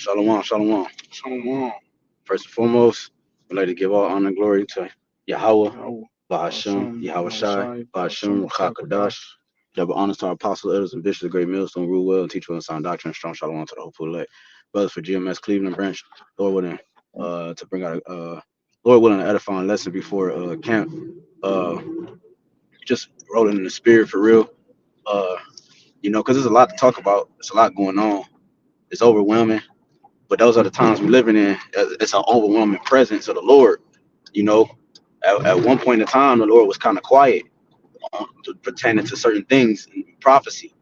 Shalom, shalom. Shalom. First and foremost, we'd like to give all honor and glory to Yahawah, Yahweh, BAHASHAM, BAHASHAM, YAHAWASHI, YAHAWASHI, BAHASHAM, BAHASHAM, HAQADASH. HAQADASH. Double honors to our apostle, elders, and bishops of great millstone, rule well, and teach well, and sound doctrine, and strong shalom to the hopeful elect. Brothers for GMS Cleveland branch, Lord willing, to bring out a Lord willing, an edifying lesson before camp. Uh, just rolling in the spirit for real. Uh, because there's a lot to talk about. There's a lot going on. It's overwhelming. But those are the times we're living in. It's an overwhelming presence of the Lord. You know, at one point in time, the Lord was kind of quiet pertaining to certain things in prophecy.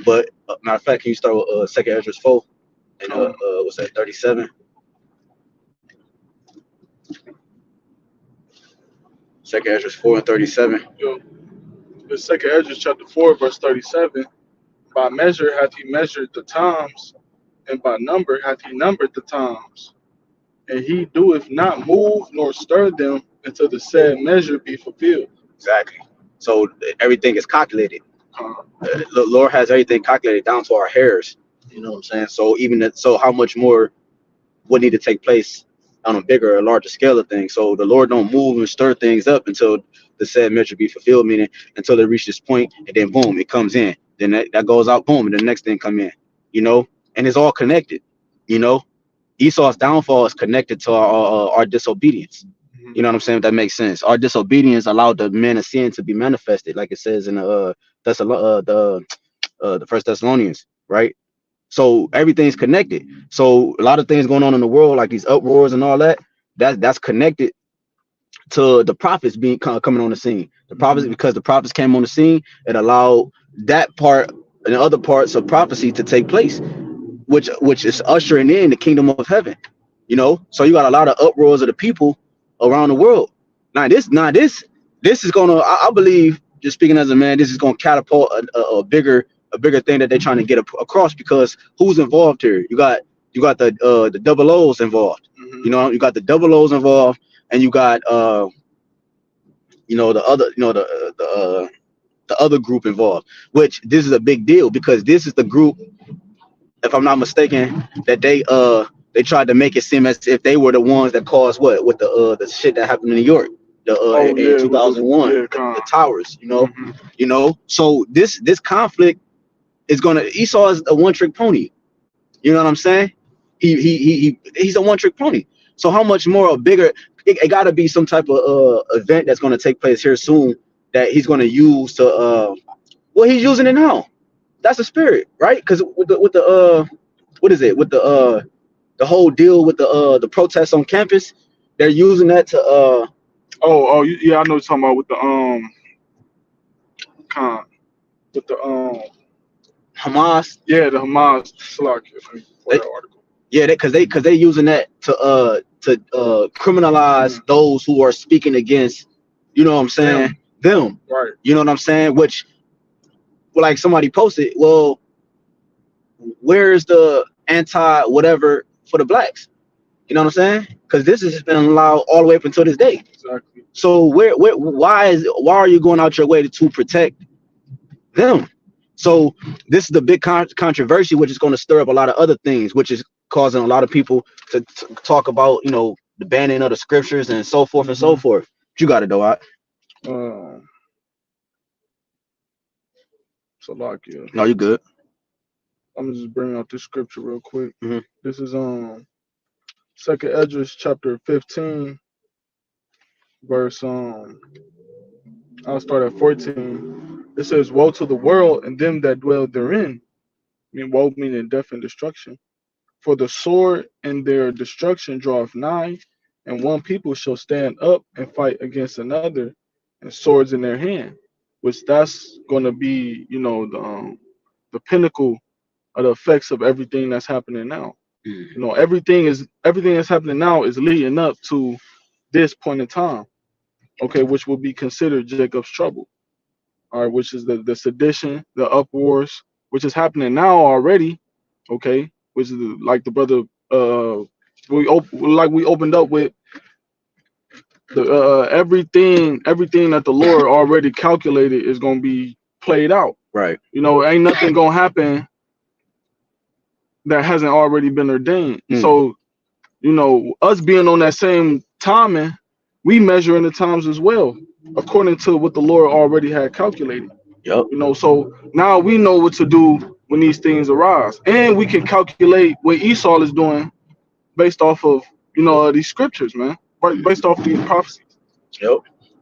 But matter of fact, can you start with Second Ezra 4 and what's that, 37? Second Ezra 4 and 37. Yo, the second Ezra chapter 4, verse 37. By measure hath he measured the times, and by number hath he numbered the times. And he doeth not move nor stir them until the said measure be fulfilled. Exactly. So everything is calculated. Uh, The Lord has everything calculated down to our hairs. You know what I'm saying? So even that, so how much more would need to take place on a bigger or larger scale of things? So the Lord don't move and stir things up until the said measure be fulfilled, meaning until they reach this point, and then boom, it comes in. Then that goes out, boom, and the next thing come in. You know, and it's all connected. You know, Esau's downfall is connected to our disobedience. You know what I'm saying? If that makes sense. Our disobedience allowed the man of sin to be manifested, like it says in the First Thessalonians, right? So everything's connected. So a lot of things going on in the world, like these uproars and all that, that's connected to the prophets being coming on the scene. The prophets, because the prophets came on the scene, it allowed that part and the other parts of prophecy to take place, which is ushering in the kingdom of heaven. You know, so you got a lot of uproars of the people around the world. This is gonna, I believe, just speaking as a man, this is gonna catapult a bigger thing that they're trying to get across, because who's involved here? You got the double O's involved. You know, you got the double O's involved, and you got the other, the other group involved. Which this is a big deal, because this is the group, if I'm not mistaken, that they tried to make it seem as if they were the ones that caused what with the shit that happened in New York, in 2001, the towers. So this conflict is gonna, Esau is a one-trick pony. You know what I'm saying? He's a one-trick pony. So how much more a bigger? It got to be some type of event that's going to take place here soon that he's going to use to well, he's using it now. That's the spirit, right? Because with the what is it, with the whole deal with the protests on campus, they're using that to yeah, I know what you're talking about with the Hamas. yeah, the Hamas Salakia for They, that article. yeah, because they using that to criminalize those who are speaking against, you know what I'm saying, them. Right. You know what I'm saying? Which, like somebody posted, well, where's the anti whatever for the blacks? You know what I'm saying? Because this has been allowed all the way up until this day. Exactly. So why are you going out your way to protect them? So this is the big controversy, which is going to stir up a lot of other things, which is causing a lot of people to talk about, the banning of the scriptures and so forth and so forth. But you got it, though. Salakia. No, you good. I'm gonna just bring out this scripture real quick. Mm-hmm. This is Second Ezra chapter 15, verse I'll start at 14. It says, "Woe to the world and them that dwell therein." I mean, woe meaning death and destruction. For the sword and their destruction draweth nigh, and one people shall stand up and fight against another, and swords in their hand. Which that's going to be, the pinnacle of the effects of everything that's happening now. Everything that's happening now is leading up to this point in time, okay, which will be considered Jacob's trouble, all right, which is the sedition, the uproars, which is happening now already, okay, which is like the brother we opened up with the everything that the Lord already calculated is gonna be played out. Right. Ain't nothing gonna happen that hasn't already been ordained. So, you know, us being on that same timing, we measure in the times as well, according to what the Lord already had calculated. Yep. You know, so now we know what to do when these things arise, and we can calculate what Esau is doing based off of, you know, these scriptures, man, based off of these prophecies. Yep.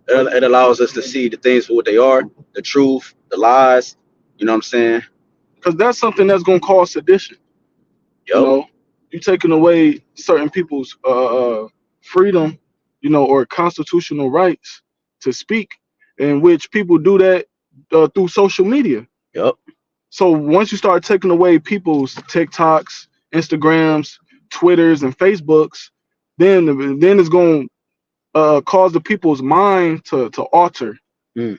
It allows us to see the things for what they are, the truth, the lies. You know what I'm saying? Because that's something that's gonna cause sedition. You Yep. know, you taking away certain people's freedom, you know, or constitutional rights to speak, in which people do that through social media. Yep. So once you start taking away people's TikToks, Instagrams, Twitters, and Facebooks, then it's going to cause the people's mind to alter.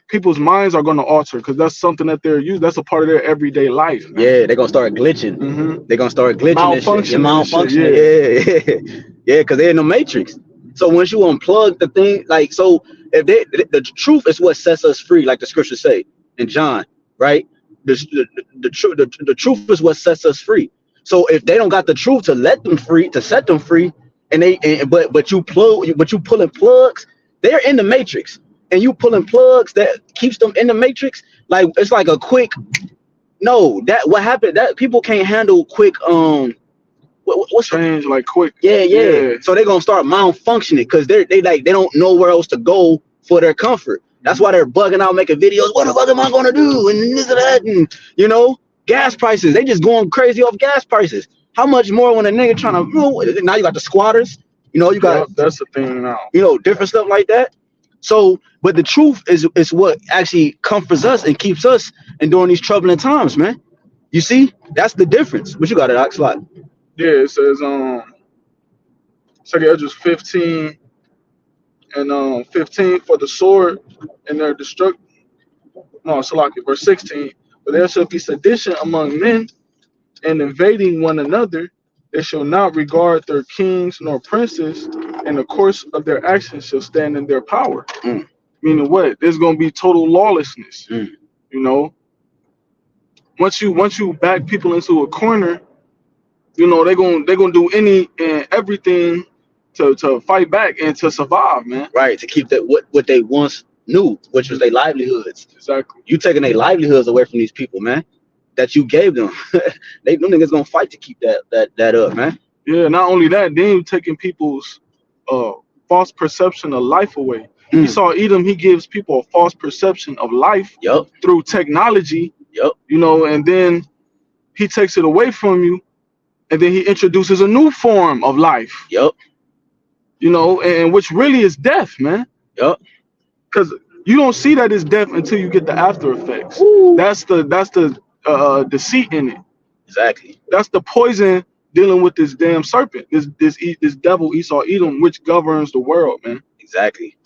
People's minds are going to alter because that's something that they're used. That's a part of their everyday life. Man. Yeah, they're gonna start glitching. They're gonna start glitching. Malfunctioning. Yeah, because they're in the matrix. So once you unplug the thing, like, so if the truth is what sets us free, like the scriptures say in John, right? The truth is what sets us free. So if they don't got the truth to let them free, to set them free, but you pulling plugs, they're in the matrix, and you pulling plugs that keeps them in the matrix. Like, it's like a quick, no, that what happened, that people can't handle quick what's change like quick. Yeah. So they're gonna start malfunctioning because they don't know where else to go for their comfort. That's why they're bugging out, making videos. What the fuck am I gonna do? And this and that, and you know, gas prices. They just going crazy off gas prices. How much more when a nigga trying to, you know, now you got the squatters. You know, you got that's the thing now. You know, different stuff like that. So, but the truth is what actually comforts us and keeps us and during these troubling times, man. You see, that's the difference. What you got it, Oxlot? Yeah, it says 2 Esdras 15 and 15 for the sword and their destruct. No, Salaki, verse 16. But there shall be sedition among men and invading one another. They shall not regard their kings nor princes, and the course of their actions shall stand in their power. Meaning what? There's gonna be total lawlessness. You know, once you back people into a corner, you know, they're gonna do any and everything to fight back and to survive, man. Right, to keep that what they once knew, which was their livelihoods. Exactly. You taking their livelihoods away from these people, them that you gave them. Them niggas gonna fight to keep that up, man. Yeah, not only that, then you taking people's false perception of life away. You saw Edom, he gives people a false perception of life through technology. You know, and then he takes it away from you, and then he introduces a new form of life. You know, and which really is death, man. Because you don't see that it's death until you get the after effects. That's the deceit in it. Exactly. That's the poison dealing with this damn serpent, this devil Esau Edom, which governs the world, man. Exactly.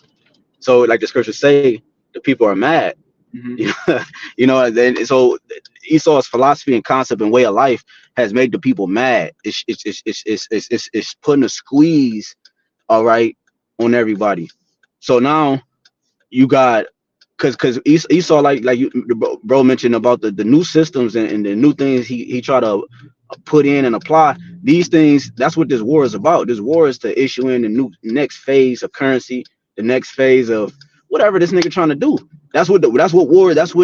So, like the scriptures say, the people are mad. You know, and then so Esau's philosophy and concept and way of life has made the people mad. It's putting a squeeze, all right, on everybody. So now you got, because Esau, like you, bro mentioned about the new systems and the new things he tried to put in and apply. These things, that's what this war is about. This war is to issue in the next phase of currency, the next phase of whatever this nigga trying to do. That's what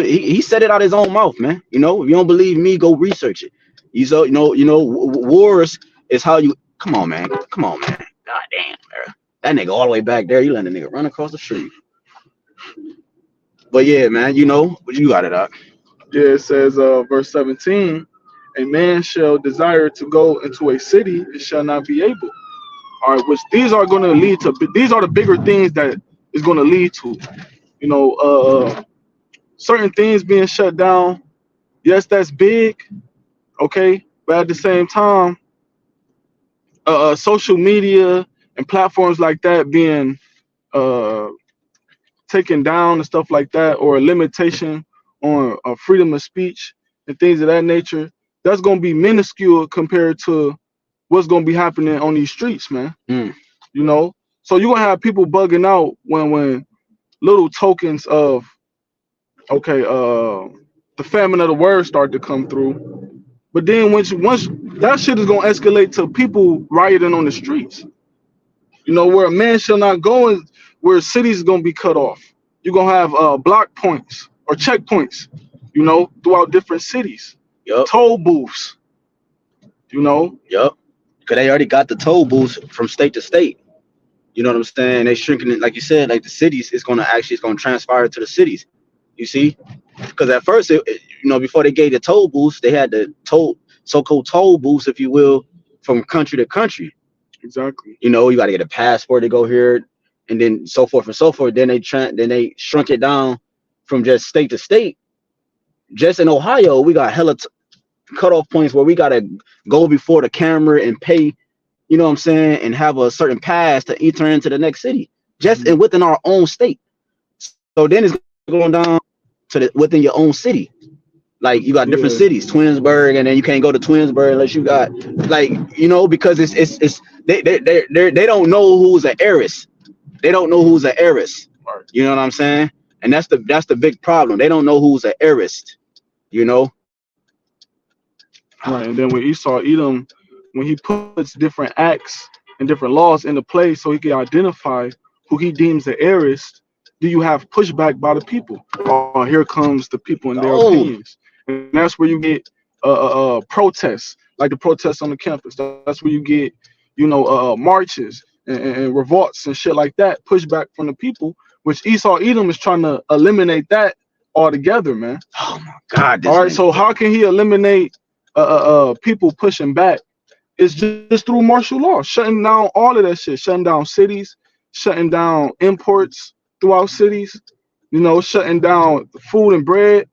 he said it out his own mouth, man. You know, if you don't believe me, go research it. You know, wars is how you come on, man. God damn, man. That nigga all the way back there, you letting the nigga run across the street. But yeah, man, you know, but you got it out. Yeah, it says verse 17, a man shall desire to go into a city and shall not be able. All right, which these are going to lead to, these are the bigger things that is going to lead to, you know, certain things being shut down. Yes, that's big, okay, but at the same time, social media and platforms like that being taken down and stuff like that, or a limitation on freedom of speech and things of that nature, that's going to be minuscule compared to what's going to be happening on these streets, man. You know, so you're going to have people bugging out when little tokens of, okay, the famine of the word start to come through. But then once that shit is gonna escalate to people rioting on the streets. You know, where a man shall not go, and where cities is gonna be cut off. You're gonna have block points or checkpoints, you know, throughout different cities. Yup. Toll booths, you know. Yup. Because they already got the toll booths from state to state. You know what I'm saying? They shrinking it, like you said, like the cities. It's gonna transpire to the cities. You see? Because at first, you know, before they gave the toll booths, they had the so-called toll booths, if you will, from country to country. Exactly. You know, you got to get a passport to go here, and then so forth and so forth. Then they shrunk it down from just state to state. Just in Ohio, we got hella cutoff points where we gotta go before the camera and pay. You know what I'm saying, and have a certain pass to enter into the next city, just within our own state. So then it's going down to within your own city. Like you got different cities, Twinsburg, and then you can't go to Twinsburg unless you got, like, you know, because they don't know who's an heiress. They don't know who's an heiress. You know what I'm saying? And that's the big problem. They don't know who's an heiress. You know. Right, and then with Esau, Edom, when he puts different acts and different laws into play, so he can identify who he deems the heiress, do you have pushback by the people? Oh, here comes the people and their opinions, and that's where you get protests, like the protests on the campus. That's where you get, you know, marches and revolts and shit like that, pushback from the people, which Esau Edom is trying to eliminate that altogether, man. Oh my God! All right, so how can he eliminate people pushing back? It's just through martial law, shutting down all of that shit, shutting down cities, shutting down imports throughout cities, you know, shutting down food and bread.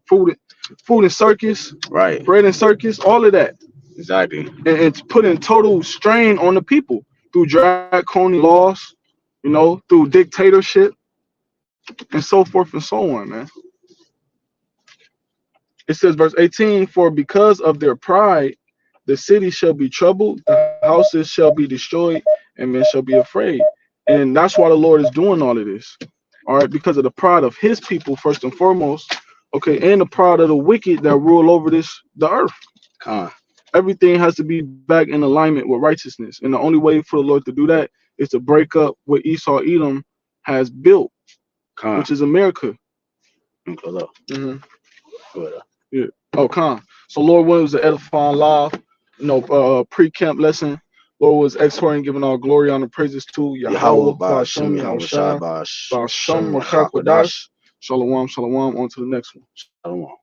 Food and circus, right? Bread and circus, all of that. Exactly. And it's putting total strain on the people through draconian laws, you know, through dictatorship, and so forth and so on, man. It says, verse 18, for because of their pride, the city shall be troubled, the houses shall be destroyed, and men shall be afraid. And that's why the Lord is doing all of this. All right, because of the pride of his people, first and foremost, okay, and the pride of the wicked that rule over the earth. Everything has to be back in alignment with righteousness. And the only way for the Lord to do that is to break up what Esau Edom has built, which is America. Yeah. Oh, so Lord Williams, the edifying live, you know, pre-camp lesson. Lord was exhorting, giving all glory, honor, praises to Yahawah, BAHASHAM, BAHASHAM, HAQADASH. Shalom, shalom. On to the next one. Shalom.